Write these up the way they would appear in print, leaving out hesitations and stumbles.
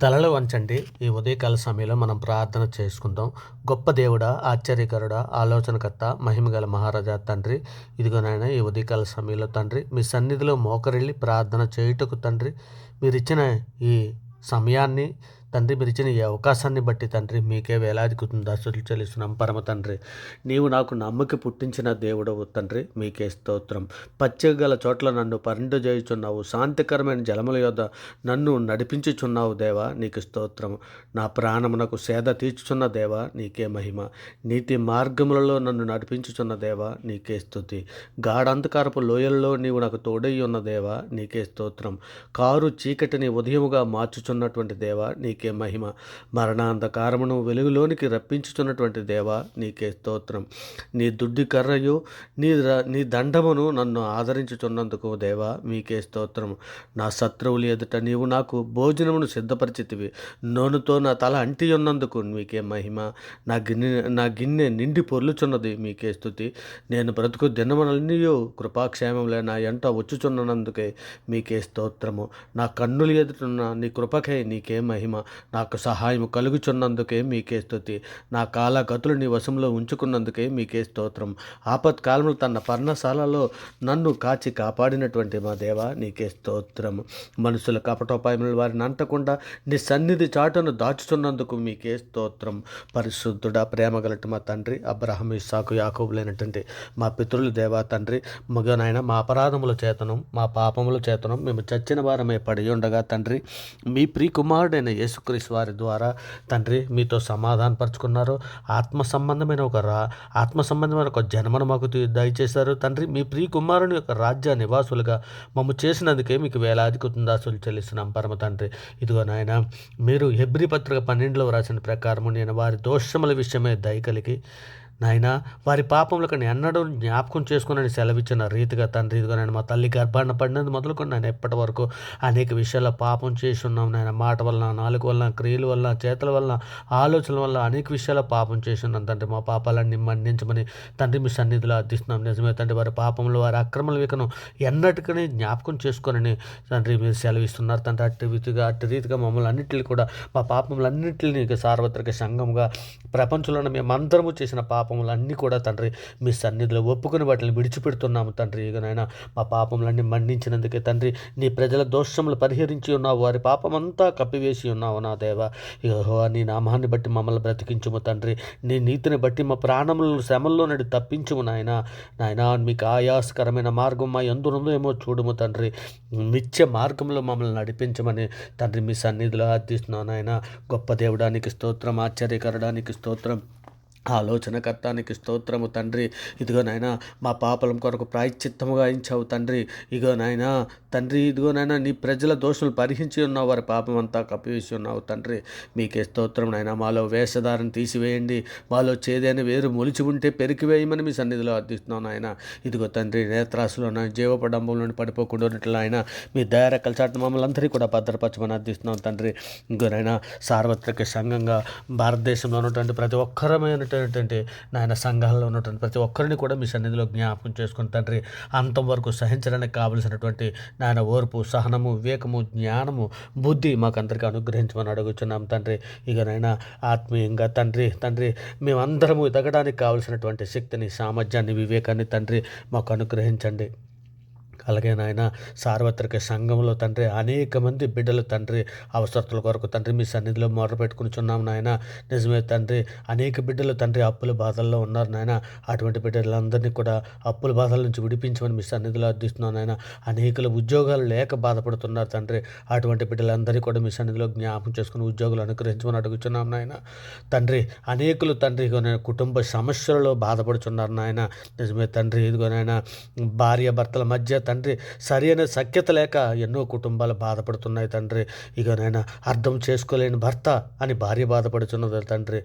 తలలు వంచండి. ఈ ఉదయకాల సమయంలో మనం ప్రార్థన చేసుకుందాం. గొప్ప దేవుడా, ఆశ్చర్యకరుడా, ఆలోచనకర్త, మహిమగల మహారాజా తండ్రి, ఇదిగో నాయన ఈ ఉదయకాల సమయంలో తండ్రి మీ సన్నిధిలో మోకరిల్లి ప్రార్థన చేయుటకు తండ్రి మీరిచ్చిన ఈ సమయాన్ని తండ్రి మీరిచ్చిన ఈ అవకాశాన్ని బట్టి తండ్రి మీకే వేలాది కృతజ్ఞతలు చెల్లిస్తున్నాం. పరమ తండ్రి, నీవు నాకు నమ్మకి పుట్టించిన దేవుడవు తండ్రి, మీకే స్తోత్రం. పచ్చగల చోట్ల నన్ను పరిణింపజేయుచున్నావు, శాంతికరమైన జలముల యొద్ద నన్ను నడిపించుచున్నావు దేవా, నీకు స్తోత్రం. నా ప్రాణమునకు సేద తీర్చుచున్న దేవా, నీకే మహిమ. నీతి మార్గములలో నన్ను నడిపించుచున్న దేవా, నీకే స్తుతి. గాఢంధకారపు లోయల్లో నీవు నాకు తోడై ఉన్న దేవా, నీకే స్తోత్రం. కారు చీకటిని ఉదయముగా మార్చుచున్నటువంటి దేవా, నీకే మహిమ. మరణాంధకారమును వెలుగులోనికి రప్పించుచున్నటువంటి దేవా, నీకే స్తోత్రం. నీ దుడ్డి కర్రయు నీ దండమును నన్ను ఆదరించుచున్నందుకు దేవా, మీకే స్తోత్రం. నా శత్రువులు ఎదుట నీవు నాకు భోజనమును సిద్ధపరిచితివి, నూనెతో నా తల అంటి ఉన్నందుకు మీకే మహిమ. నా గిన్నె నిండి పొర్లుచున్నది, మీకే స్తుతి. నేను బ్రతుకు దినములన్నీయు కృపాక్షేమములే నా ఎంట వచ్చుచున్నందుకే మీకే స్తోత్రము. నా కన్నులు ఎదుటున్న నీ కృపకై నీకే మహిమ. నాకు సహాయం కలుగుచున్నందుకే మీకే స్తుతి. నా కాలగతులు నీ వశంలో ఉంచుకున్నందుకే మీకే స్తోత్రం. ఆపత్కాలంలో తన పర్ణశాలలో నన్ను కాచి కాపాడినటువంటి మా దేవా, నీకే స్తోత్రం. మనుషుల కపటోపాయములు వారిని అంటకుండా నీ సన్నిధి చాటును దాచుచున్నందుకు మీకే స్తోత్రం. పరిశుద్ధుడా, ప్రేమగలటి మా తండ్రి, అబ్రహాము, ఇస్సాకు, యాకోబులైనటువంటి మా పితరులు దేవా తండ్రి, మగనైనా మా అపరాధముల చేతనం, మా పాపముల చేతనం మేము చచ్చిన వారమే పడి ఉండగా తండ్రి, మీ ప్రియకుమారుడైన యేసుక్రీస్తు వారి ద్వారా తండ్రి మీతో సమాధానపరుచుకున్నారు. ఆత్మ సంబంధమైన ఒక జన్మను మాకు దయచేశారు తండ్రి. మీ ప్రియ కుమారుని యొక్క రాజ్య నివాసులుగా మమ్ము చేసినందుకే మీకు వేలాది కృతజ్ఞతలు చెల్లిస్తున్నాం. పరమ తండ్రి, ఇదిగో నాయన మీరు హెబ్రీ పత్రిక 12లో రాసిన ప్రకారము నేను వారి దోషముల విషయమే దయ కలిగి నాయన వారి పాపములకు ఎన్నడూ జ్ఞాపకం చేసుకుని సెలవిచ్చిన రీతిగా తండ్రి, ఇదిగో నేను మా తల్లి గర్భాన్ని పడినది మొదలుకొని నేను ఎప్పటి వరకు అనేక విషయాల్లో పాపం చేసి ఉన్నాం నాయన. మాట వలన, నాలుగు వలన, క్రియల వలన, చేతుల వలన, ఆలోచనల వలన అనేక విషయాల్లో పాపం చేసి ఉన్నాం తండ్రి. మా పాపాలన్నీ మన్నించమని తండ్రి మీ సన్నిధిలో అర్థిస్తున్నాం. నిజమే తండ్రి, వారి పాపములు, వారి అక్రమల వికను ఎన్నటికీ జ్ఞాపకం చేసుకొని తండ్రి మీరు సెలవిస్తున్నారు తండ్రి. అట్టి రీతిగా మమ్మల్ని అన్నింటినీ కూడా మా పాపములన్నింటినీ సార్వత్రిక సంఘంగా ప్రపంచంలో మేమందరము చేసిన పాపములన్నీ కూడా తండ్రి మీ సన్నిధిలో ఒప్పుకుని వాటిని విడిచిపెడుతున్నాము తండ్రి. ఇకనైనా మా పాపములన్నీ మన్నించినందుకే తండ్రి, నీ ప్రజల దోషములు పరిహరించి ఉన్నావు, వారి పాపమంతా కప్పివేసి ఉన్నావు నా దేవా. యెహోవా, నీ నామాన్ని బట్టి మమ్మల్ని బ్రతికించుము తండ్రి. నీ నీతిని బట్టి మా ప్రాణములను శ్రమల్లో నడి తప్పించుము నాయన. మీకు ఆయాసకరమైన మార్గం మా యందునందు ఏమో చూడుము తండ్రి. నిత్య మార్గంలో మమ్మల్ని నడిపించమని తండ్రి మీ సన్నిధిలో అర్థిస్తున్నాను నాయన. గొప్ప దేవుడానికి స్తోత్రం, ఆశ్చర్యకరడానికి స్తోత్రం, ఆలోచనకర్తానికి స్తోత్రము తండ్రి. ఇదిగో నాయన మా పాపలం కొరకు ప్రాయశ్చిత్తముగా ఇచ్చావు తండ్రి. ఇదిగో నాయన నీ ప్రజల దోషులు పరిహించి ఉన్నావు, వారి పాపం అంతా కప్పివేసి ఉన్నావు తండ్రి. మీకే స్తోత్రం నాయన. మాలో వేషధారను తీసివేయండి, మాలో చేదైన వేరు మొలిచి ఉంటే పెరికివేయమని మీ సన్నిధిలో అర్థిస్తున్నాను నాయన. ఇదిగో తండ్రి, నేత్రాసులో నా జీవపడంబంలోని పడిపోకుండా ఉన్నట్లు ఆయన మీ దయారెక్కల చాటున మమ్మల్ని అందరికీ కూడా భద్రపరచమని అర్థిస్తున్నాం తండ్రి. ఇంకోనైనా సార్వత్రిక సంఘంగా భారతదేశంలో ఉన్నటువంటి ప్రతి ఒక్కరమైనటువంటి నాయన సంఘాల్లో ఉన్నటువంటి ప్రతి ఒక్కరిని కూడా మీ సన్నిధిలో జ్ఞాపకం చేసుకుని తండ్రి, అంతం వరకు సహించడానికి కావలసినటువంటి నాయన ఓర్పు, సహనము, వివేకము, జ్ఞానము, బుద్ధి మాకందరికీ అనుగ్రహించమని అడుగుచున్నాం తండ్రి. ఇకనైనా ఆత్మీయంగా తండ్రి మేమందరము ఎదగడానికి కావలసినటువంటి శక్తిని, సామర్థ్యాన్ని, వివేకాన్ని తండ్రి మాకు అనుగ్రహించండి. అలాగే నాయన సార్వత్రిక సంఘంలో తండ్రి అనేక మంది బిడ్డలు తండ్రి అవసరతల కొరకు తండ్రి మీ సన్నిధిలో మొరపెట్టుకునిచున్నాం నాయన. నిజమే తండ్రి, అనేక బిడ్డలు తండ్రి అప్పుల బాధల్లో ఉన్నారు నాయన. అటువంటి బిడ్డలందరినీ కూడా అప్పుల బాధల నుంచి విడిపించమని మీ సన్నిధిలో అర్థిస్తున్నాం నాయన. అనేకులు ఉద్యోగాలు లేక బాధపడుతున్నారు తండ్రి. అటువంటి బిడ్డలందరినీ కూడా మీ సన్నిధిలో జ్ఞాపకం చేసుకుని ఉద్యోగులు అనుగ్రహించమని అడుగుతున్నాం నాయన. తండ్రి, అనేకులు తండ్రి కుటుంబ సమస్యలలో బాధపడుతున్నారు నాయన. నిజమే తండ్రి, ఇదిగోనైనా భార్య భర్తల మధ్య తండ్రి సరైన సఖ్యత లేక ఎన్నో కుటుంబాలు బాధపడుతున్నాయి తండ్రి. ఇకనైనా అర్థం చేసుకోలేని భర్త అని భార్య బాధపడుతున్నది తండ్రి.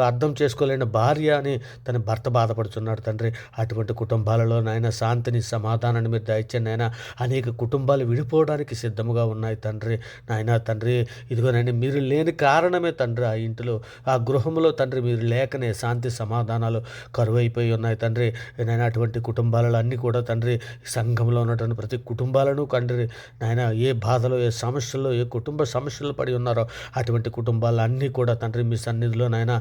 అర్థం చేసుకోలేని భార్య అని తన భర్త బాధపడుతున్నాడు తండ్రి. అటువంటి కుటుంబాలలో నాయన శాంతిని, సమాధానాన్ని మీరు దయచేయండి నాయన. అనేక కుటుంబాలు విడిపోవడానికి సిద్ధముగా ఉన్నాయి తండ్రి. నాయన తండ్రి, ఇదిగోనండి మీరు లేని కారణమే తండ్రి ఆ ఇంటిలో, ఆ గృహంలో తండ్రి మీరు లేకనే శాంతి సమాధానాలు కరువైపోయి ఉన్నాయి తండ్రి. నేను అటువంటి కుటుంబాలలో అన్నీ కూడా తండ్రి సంఘంలో ఉన్నటువంటి ఉన్నటువంటి ప్రతి కుటుంబాలను తండ్రి నాయన ఏ బాధలో ఏ సమస్యల్లో ఏ కుటుంబ సమస్యలు పడి ఉన్నారో అటువంటి కుటుంబాలన్నీ కూడా తండ్రి మీ సన్నిధిలో నాయన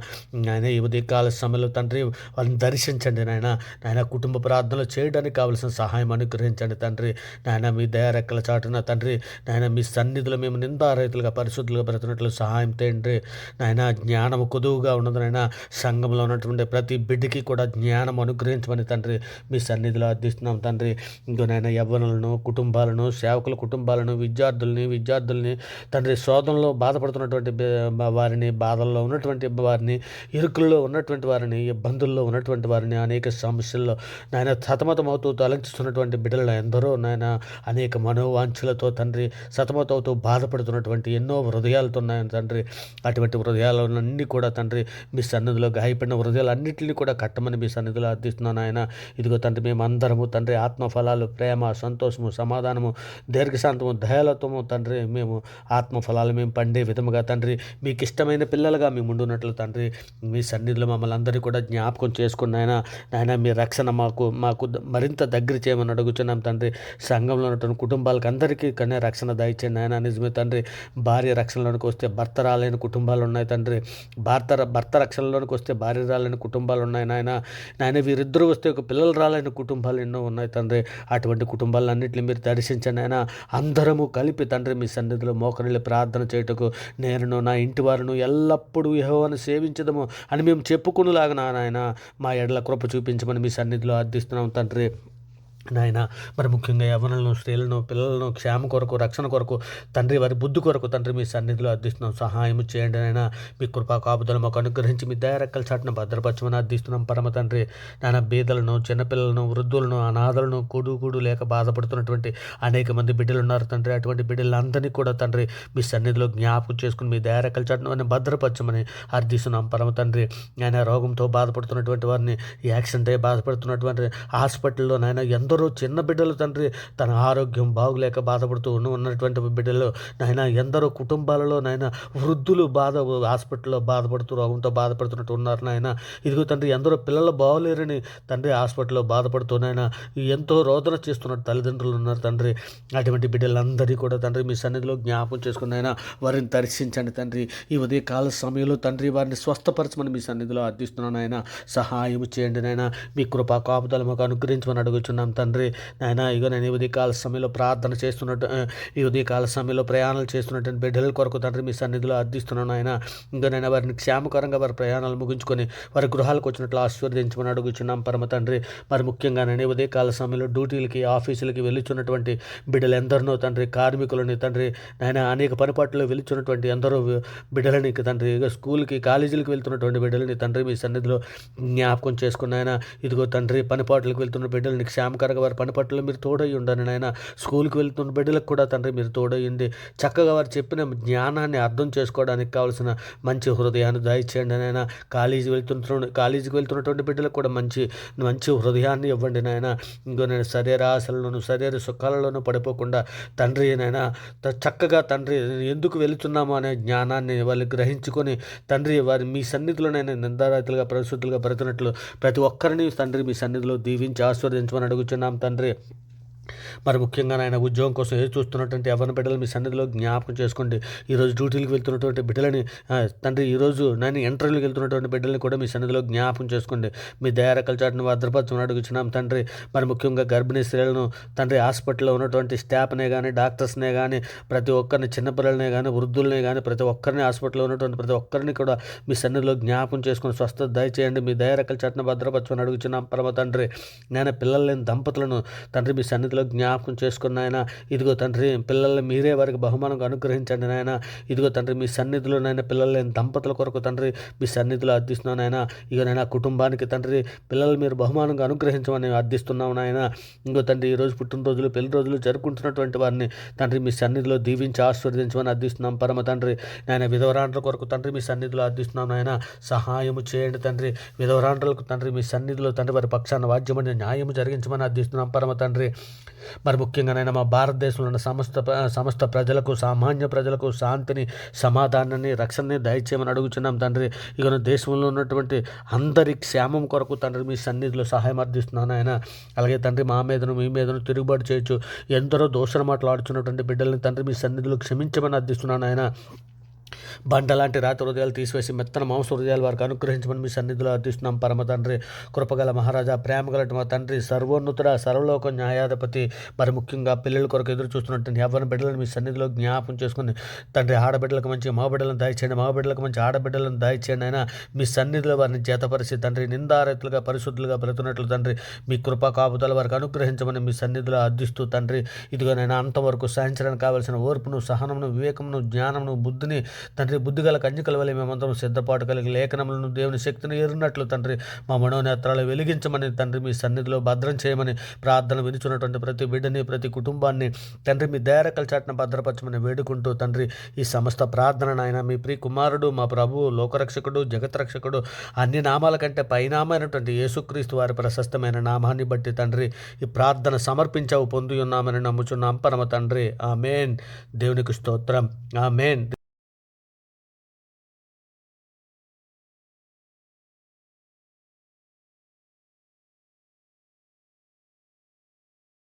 ఈ ఉదయకాల సమయంలో తండ్రి వాళ్ళని దర్శించండి నాయన కుటుంబ ప్రార్థనలు చేయడానికి కావలసిన సహాయం అనుగ్రహించండి తండ్రి నాయన మీ దయారెక్కల చాటున తండ్రి నాయన మీ సన్నిధిలో మేము నిందారహితులుగా పరిశుద్ధులుగా బ్రతినట్లు సహాయం తండ్రి నాయన జ్ఞానము కొదువుగా ఉన్నదనైనా సంఘంలో ఉన్నటువంటి ప్రతి బిడ్డకి కూడా జ్ఞానం అనుగ్రహించమని తండ్రి మీ సన్నిధిలో అర్థిస్తున్నాం తండ్రి. ఇంకోనైనా యవ్వనులను కుటుంబాలను సేవకుల కుటుంబాలను విద్యార్థుల్ని తండ్రి శోధనలో బాధపడుతున్నటువంటి వారిని బాధల్లో ఉన్నటువంటి వారిని ఇరుకుల్లో ఉన్నటువంటి వారిని ఇబ్బందుల్లో ఉన్నటువంటి వారిని అనేక సమస్యల్లో నాయన సతమతమవుతూ తలంచుతున్నటువంటి బిడ్డలు ఎందరో నాయన అనేక మనోవాంఛలతో తండ్రి సతమతవుతూ బాధపడుతున్నటువంటి ఎన్నో హృదయాలతో ఉన్నాయని తండ్రి అటువంటి హృదయాలన్నీ కూడా తండ్రి మీ సన్నిధిలో గాయపడిన హృదయాలన్నింటినీ కూడా కట్టమని మీ సన్నిధిలో అర్థిస్తున్నాను ఆయన. ఇదిగో తండ్రి మేమందరము తండ్రి ఆత్మఫలాలు ప్రేమ సంతోషము సమాధానము దీర్ఘశాంతము దయాలత్వము తండ్రి మేము ఆత్మఫలాలు మేము పండే విధముగా తండ్రి మీకు ఇష్టమైన పిల్లలుగా మేము ఉండున్నట్లు తండ్రి మీ సన్నిధిలో మమ్మల్ని అందరినీ కూడా జ్ఞాపకం చేసుకున్నాయన నాయన మీ రక్షణ మాకు మరింత దగ్గర చేయమని అడుగుతున్నాం తండ్రి. సంఘంలో ఉన్నటువంటి కుటుంబాలకు అందరికీ కన్నా రక్షణ దయచేయండి ఆయన. నిజమే తండ్రి భార్య రక్షణలోనికి వస్తే భర్త రాలేని కుటుంబాలు ఉన్నాయి తండ్రి. భర్త రక్షణలోనికి వస్తే భార్య రాలేని కుటుంబాలు ఉన్నాయి నాయన వీరిద్దరూ వస్తే ఒక పిల్లలు రాలేని కుటుంబాలు ఎన్నో ఉన్నాయి తండ్రి. అటువంటి కుటుంబాలన్నింటినీ మీరు దర్శించండి ఆయన. అందరము కలిపి తండ్రి మీ సన్నిధిలో మోకరిల్లి ప్రార్థన చేయుటకు నేను నా ఇంటి వారిను ఎల్లప్పుడూ యెహోవాను సేవించదము అని మేము చెప్పుకునేలాగా నాయన మా ఎడల కృప చూపించమని మీ సన్నిధిలో అర్థిస్తున్నాం తండ్రి. నాయన మరి ముఖ్యంగా యవ్వనులను స్త్రీలను పిల్లలను క్షేమ కొరకు రక్షణ కొరకు తండ్రి వారి బుద్ధి కొరకు తండ్రి మీ సన్నిధిలో అర్థిస్తున్నాం. సహాయం చేయండి నాయన. మీ కృపా కాపుదలు మాకు అనుగ్రహించి మీ దయారెక్కల చాటున భద్రపరచమని అర్థిస్తున్నాం పరమ తండ్రి. నాయన బీదలను చిన్నపిల్లలను వృద్ధులను అనాథలను కూడు లేక బాధపడుతున్నటువంటి అనేక మంది బిడ్డలు ఉన్నారు తండ్రి. అటువంటి బిడ్డలందరినీ కూడా తండ్రి మీ సన్నిధిలో జ్ఞాపకం చేసుకుని మీ దయారెక్కల చాటున భద్రపరచమని అర్థిస్తున్నాం పరమ తండ్రి. నాయన రోగంతో బాధపడుతున్నటువంటి వారిని యాక్సిడెంట్ అయ్యి బాధపడుతున్నటువంటి హాస్పిటల్లో నాయన ఎందరో చిన్న బిడ్డలు తండ్రి తన ఆరోగ్యం బాగులేక బాధపడుతూ ఉన్నటువంటి బిడ్డలు నాయన ఎందరో కుటుంబాలలో నాయన వృద్ధులు హాస్పిటల్లో బాధపడుతూ రోగంతో బాధపడుతున్నట్టు ఉన్నారు నాయన. ఇదిగో తండ్రి ఎందరో పిల్లలు బాగోలేరని తండ్రి హాస్పిటల్లో బాధపడుతూ నాయన ఎంతో రోదన చేస్తున్నట్టు తల్లిదండ్రులు ఉన్నారు తండ్రి. అటువంటి బిడ్డలందరినీ కూడా తండ్రి మీ సన్నిధిలో జ్ఞాపకం చేసుకుని ఆయన వారిని దర్శించండి తండ్రి. ఈ ఉదయకాల సమయంలో తండ్రి వారిని స్వస్థపరచమని మీ సన్నిధిలో అర్థిస్తున్నాను ఆయన. సహాయం చేయండి నాయన. మీ కృపా కాపుదల మాకు అనుగ్రహించమని అడుగుచున్నాం తండ్రి. నాయన ఇగో నేను ఈ ఉదయకాల సమయంలో ప్రార్థన చేస్తున్నట్టు ఈ ఉదయకాల సమయంలో ప్రయాణాలు చేస్తున్నటువంటి బిడ్డల కొరకు తండ్రి మీ సన్నిధిలో అర్థిస్తున్నాను ఆయన. ఇంకా నేను వారిని క్షేమకరంగా వారి ప్రయాణాలు ముగించుకొని వారి గృహాలకు వచ్చినట్లు ఆశీర్వదించమని అడుగుచున్నాం పరమ తండ్రి. మరి ముఖ్యంగా నేను ఉదయకాల సమయంలో డ్యూటీలకి ఆఫీసులకి వెళ్ళుచున్నటువంటి బిడ్డలు ఎందరినో తండ్రి కార్మికులని తండ్రి నాయన అనేక పనిపాట్లలో వెళ్తున్నటువంటి ఎందరో బిడ్డలని తండ్రి స్కూల్కి కాలేజీలకు వెళ్తున్నటువంటి బిడ్డలని తండ్రి మీ సన్నిధిలో జ్ఞాపకం చేసుకున్నాయన. ఇదిగో తండ్రి పనిపాట్లకు వెళ్తున్న బిడ్డలని క్షేమకరంగా వారి పనిపాట్లలో మీరు తోడై ఉండండి నాయన. స్కూల్కి వెళ్తున్న బిడ్డలకు కూడా తండ్రి మీరు తోడయ్యండి. చక్కగా వారు చెప్పిన జ్ఞానాన్ని అర్థం చేసుకోవడానికి కావాల్సిన మంచి హృదయాన్ని దయచేయండి నాయన. కాలేజీకి వెళ్తున్నటువంటి బిడ్డలకు కూడా మంచి మంచి హృదయాన్ని ఇవ్వండి నాయన. ఇంకో నేను శరీర ఆశలలోను శరీర సుఖాలలోనూ పడిపోకుండా తండ్రి నాయన చక్కగా తండ్రి ఎందుకు వెళుతున్నామో అనే జ్ఞానాన్ని వాళ్ళు గ్రహించుకొని తండ్రి వారి మీ సన్నిధిలో నేను నిందారాతులుగా పరిశుద్ధులుగా బ్రతున్నట్లు ప్రతి ఒక్కరిని తండ్రి మీ సన్నిధిలో దీవించి ఆశీర్వదించమని అడుగుచున్నాం తండ్రి. మరి ముఖ్యంగా ఆయన ఉద్యోగం కోసం ఏది చూస్తున్నటువంటి ఎవరిని బిడ్డలు మీ సన్నిధిలో జ్ఞాపకం చేసుకోండి. ఈరోజు డ్యూటీలకు వెళ్తున్నటువంటి బిడ్డలని తండ్రి ఈరోజు నేను ఇంటర్వ్యూకి వెళ్తున్నటువంటి బిడ్డలని కూడా మీ సన్నిధిలో జ్ఞాపకం చేసుకోండి. మీ దయారెక్కల చాటును భద్రపరచమని అడుగుచున్నాం తండ్రి. మరి ముఖ్యంగా గర్భిణీ స్త్రీలను తండ్రి హాస్పిటల్లో ఉన్నటువంటి స్టాఫ్నే కానీ డాక్టర్స్నే కానీ ప్రతి ఒక్కరిని చిన్నపిల్లలనే కానీ వృద్ధులనే కానీ ప్రతి ఒక్కరిని హాస్పిటల్లో ఉన్నటువంటి ప్రతి ఒక్కరిని కూడా మీ సన్నిధిలో జ్ఞాపకం చేసుకుని స్వస్థత దయచేయండి. మీ దయారెక్కల చాటును భద్రపరచమని అడుగుచున్నాం పరమ తండ్రి. నేను పిల్లలు లేని దంపతులను తండ్రి మీ సన్నిధిలో జ్ఞాపకం చేసుకున్న ఆయన. ఇదిగో తండ్రి పిల్లల్ని మీరే వారికి బహుమానంగా అనుగ్రహించండి నాయన. ఇదిగో తండ్రి మీ సన్నిధిలో నాయన పిల్లలు లేని దంపతుల కొరకు తండ్రి మీ సన్నిధిలో అర్థిస్తున్నాను నాయన. ఇక నాయన కుటుంబానికి తండ్రి పిల్లలు మీరు బహుమానంగా అనుగ్రహించమని అర్థిస్తున్నాం నాయన. ఇంకో తండ్రి ఈరోజు పుట్టినరోజులు పెళ్లి రోజులు జరుపుకుంటున్నటువంటి వారిని తండ్రి మీ సన్నిధిలో దీవించి ఆశీర్వదించమని అర్థిస్తున్నాం పరమ తండ్రి. నాయన విధవరాండ్ర కొరకు తండ్రి మీ సన్నిధిలో అర్థిస్తున్నాం నాయన. సహాయము చేయండి తండ్రి. విధవరాండ్రులకు తండ్రి మీ సన్నిధిలో తండ్రి వారి పక్షాన వాద్యమని న్యాయము జరిగించమని అర్థిస్తున్నాం పరమ తండ్రి. మరి ముఖ్యంగానైనా మా భారతదేశంలో ఉన్న సమస్త ప్రజలకు, సామాన్య ప్రజలకు శాంతిని, సమాధానాన్ని, రక్షణని దయచేయమని అడుగుచున్నాం తండ్రి. ఇక దేశంలో ఉన్నటువంటి అందరి క్షేమం కొరకు తండ్రి మీ సన్నిధిలో సహాయం అర్థిస్తున్నాను ఆయన. అలాగే తండ్రి మా మీదను, మీ మీదను తిరుగుబాటు చేయొచ్చు ఎందరో దోషణ మాట్లాడుచున్నటువంటి బిడ్డల్ని తండ్రి మీ సన్నిధిలో క్షమించమని అర్థిస్తున్నాను ఆయన. బండలాంటి రాతి హృదయాలు తీసివేసి మెత్తన మాంస హృదయాలు వారికి అనుగ్రహించమని మీ సన్నిధిలో అర్థిస్తున్నాం. పరమ తండ్రి, కృపగల మహారాజా, ప్రేమగల మా తండ్రి, సర్వోన్నతుడ, సర్వలోక న్యాయాధిపతి, మరి ముఖ్యంగా పిల్లల కొరకు ఎదురు చూస్తున్నట్టు ఎవరిని బిడ్డలను మీ సన్నిధిలో జ్ఞాపం చేసుకుని తండ్రి ఆడబిడ్డలకు మంచి మగబిడ్డలను దయచేయండి, మగబిడ్డలకు మంచి ఆడబిడ్డలను దయచేయండి అయినా మీ సన్నిధిలో వారిని జతపరిచి తండ్రి నిందారైతులుగా పరిశుద్ధులుగా బ్రతున్నట్లు తండ్రి మీ కృపా కాపుదల వారికి అనుగ్రహించమని మీ సన్నిధిలో అర్థిస్తూ తండ్రి ఇదిగోనైనా అంతవరకు సాధించడానికి కావలసిన ఓర్పును, సహనమును, వివేకమును, జ్ఞానమును, బుద్ధిని తండ్రి బుద్ధిగల కన్యకల వల్ల మేమందరం సిద్ధపాటు కలిగి లేఖనములను దేవుని శక్తిని ఎరిగినట్లు తండ్రి మా మనోనేత్రాలు వెలిగించమని తండ్రి మీ సన్నిధిలో భద్రం చేయమని ప్రార్థన వినిచున్నటువంటి ప్రతి బిడ్డని, ప్రతి కుటుంబాన్ని తండ్రి మీ దయారెక్కల చాటున భద్రపరచమని వేడుకుంటూ తండ్రి ఈ సమస్త ప్రార్థన నాయన మీ ప్రియ కుమారుడు, మా ప్రభువు, లోకరక్షకుడు, జగత్రక్షకుడు, అన్ని నామాల కంటే పైనామైనటువంటి యేసుక్రీస్తు వారి ప్రశస్తమైన నామాన్ని బట్టి తండ్రి ఈ ప్రార్థన సమర్పించావు పొంది ఉన్నామని నమ్ముచున్నాం పరమ తండ్రి. ఆమేన్. దేవునికి స్తోత్రం. ఆమేన్.